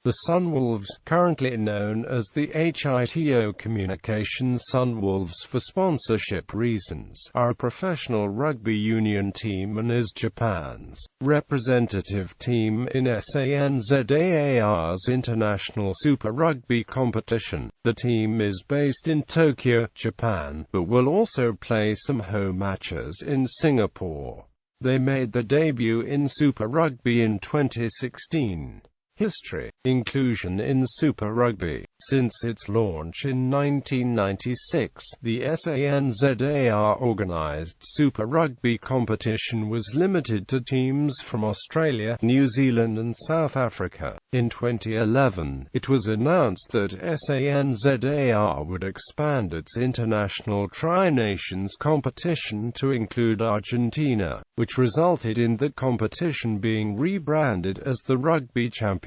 The Sunwolves, currently known as the HITO Communications Sunwolves for sponsorship reasons, are a professional rugby union team and is Japan's representative team in SANZAAR's International Super Rugby competition. The team is based in Tokyo, Japan, but will also play some home matches in Singapore. They made their debut in Super Rugby in 2016. History. Inclusion in Super Rugby. Since its launch in 1996, the SANZAAR organised Super Rugby competition was limited to teams from Australia, New Zealand and South Africa. In 2011, it was announced that SANZAAR would expand its international Tri-Nations competition to include Argentina, which resulted in the competition being rebranded as the Rugby Championship.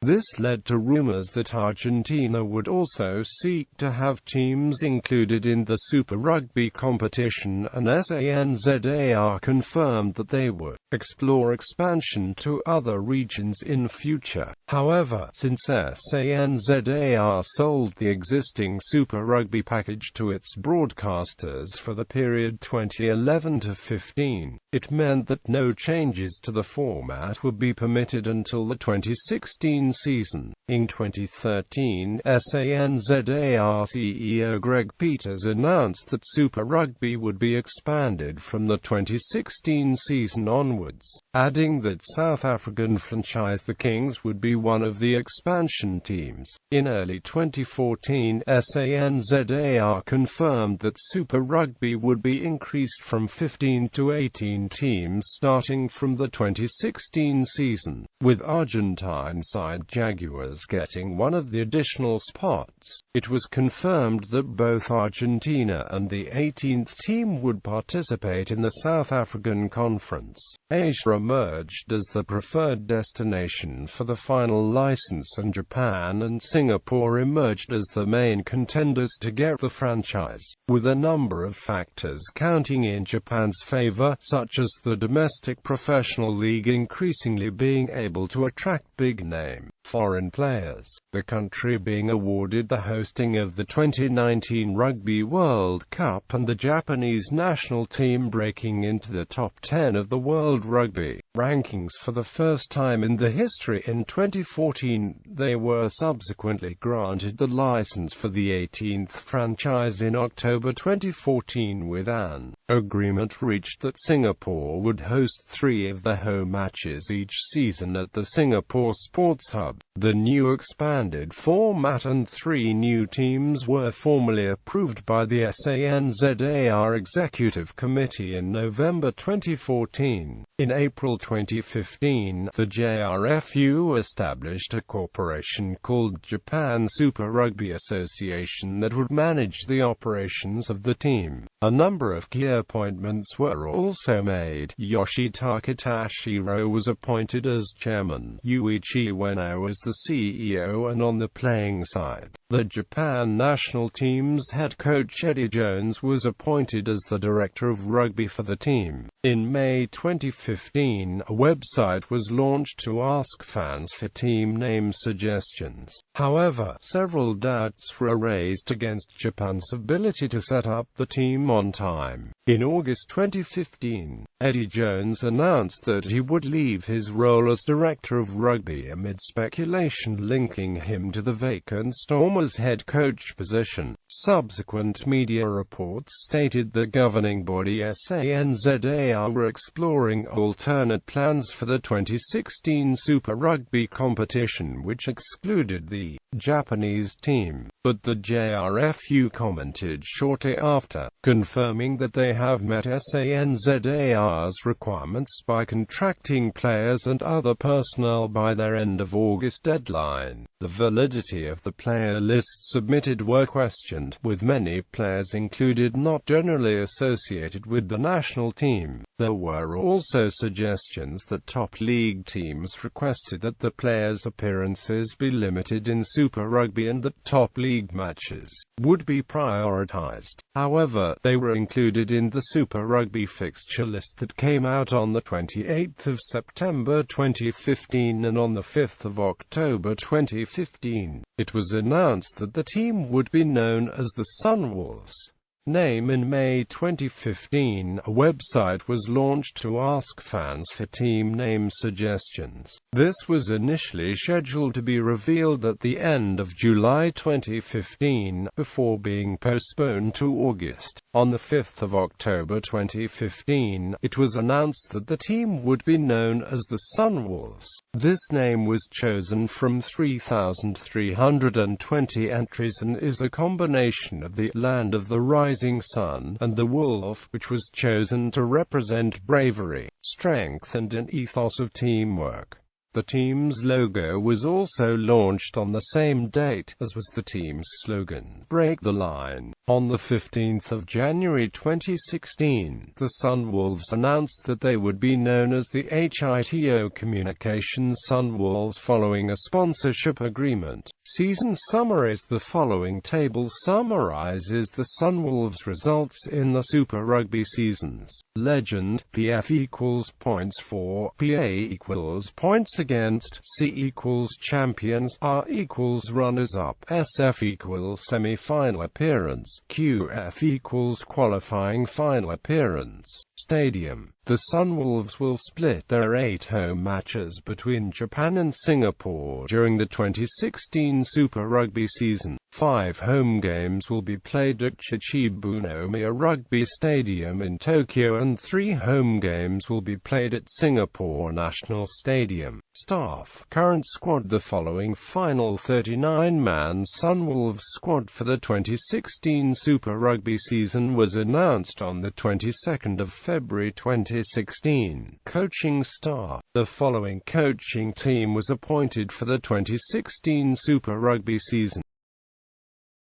This led to rumors that Argentina would also seek to have teams included in the Super Rugby competition, and SANZAAR confirmed that they would explore expansion to other regions in future. However, since SANZAAR sold the existing Super Rugby package to its broadcasters for the period 2011 to 15, it meant that no changes to the format would be permitted until the 2016 season. In 2013, SANZAAR CEO Greg Peters announced that Super Rugby would be expanded from the 2016 season onwards, adding that South African franchise the Kings would be one of the expansion teams. In early 2014, SANZAAR confirmed that Super Rugby would be increased from 15 to 18 teams starting from the 2016 season, with Argentine side Jaguars getting one of the additional spots. It was confirmed that both Argentina and the 18th team would participate in the South African Conference. Asia emerged as the preferred destination for the final license, and Japan and Singapore emerged as the main contenders to get the franchise, with a number of factors counting in Japan's favor, such as the domestic professional league increasingly being able to attract big-name foreign players, the country being awarded the hosting of the 2019 Rugby World Cup, and the Japanese national team breaking into the top 10 of the World Rugby rankings for the first time in the history. In 2014, they were subsequently granted the license for the 18th franchise in October 2014, with an agreement reached that Singapore would host 3 of the home matches each season at the Singapore Sports Hub. The new expanded format and 3 new teams were formally approved by the SANZAAR Executive Committee in November 2014. In April 2015, the JRFU established a corporation called Japan Super Rugby Association that would manage the operations of the team. A number of key appointments were also made. Yoshitaka Tashiro was appointed as chairman. Yuichi Ueno was the CEO, and on the playing side, the Japan national team's head coach Eddie Jones was appointed as the director of rugby for the team. In May 2015, a website was launched to ask fans for team name suggestions. However, several doubts were raised against Japan's ability to set up the team on time. In August 2015, Eddie Jones announced that he would leave his role as director of rugby amid speculation linking him to the vacant Stormers head coach position. Subsequent media reports stated the governing body SANZAAR were exploring alternate plans for the 2016 Super Rugby competition, which excluded the Japanese team, but the JRFU commented shortly after, confirming that they have met SANZAAR's requirements by contracting players and other personnel by their end of August deadline. The validity of the player lists submitted were questioned, with many players included not generally associated with the national team. There were also suggestions that top league teams requested that the players' appearances be limited in Super Rugby and that top league matches would be prioritised. However, they were included in the Super Rugby fixture list that came out on the 28th of September 2015, and on the 5th of October 2015, it was announced that the team would be known as the Sunwolves. Name. In May 2015, a website was launched to ask fans for team name suggestions. This was initially scheduled to be revealed at the end of July 2015, before being postponed to August. On the 5th of October 2015, it was announced that the team would be known as the Sunwolves. This name was chosen from 3,320 entries and is a combination of the Land of the Rising Sun and the Wolf, which was chosen to represent bravery, strength and an ethos of teamwork. The team's logo was also launched on the same date, as was the team's slogan, "Break the Line." On the 15th of January 2016, the Sunwolves announced that they would be known as the HITO Communications Sunwolves following a sponsorship agreement. Season summaries. The following table summarizes the Sunwolves' results in the Super Rugby seasons. Legend: PF equals points for, PA equals points against, C equals champions, R equals runners-up, SF equals semi-final appearance, QF equals qualifying final appearance. Stadium: the Sunwolves will split their 8 home matches between Japan and Singapore during the 2016 Super Rugby season. 5 home games will be played at Chichibunomiya Rugby Stadium in Tokyo and 3 home games will be played at Singapore National Stadium. Staff. Current squad. The following final 39-man Sunwolves squad for the 2016 Super Rugby season was announced on the 22nd of February 2016. Coaching staff. The following coaching team was appointed for the 2016 Super Rugby season.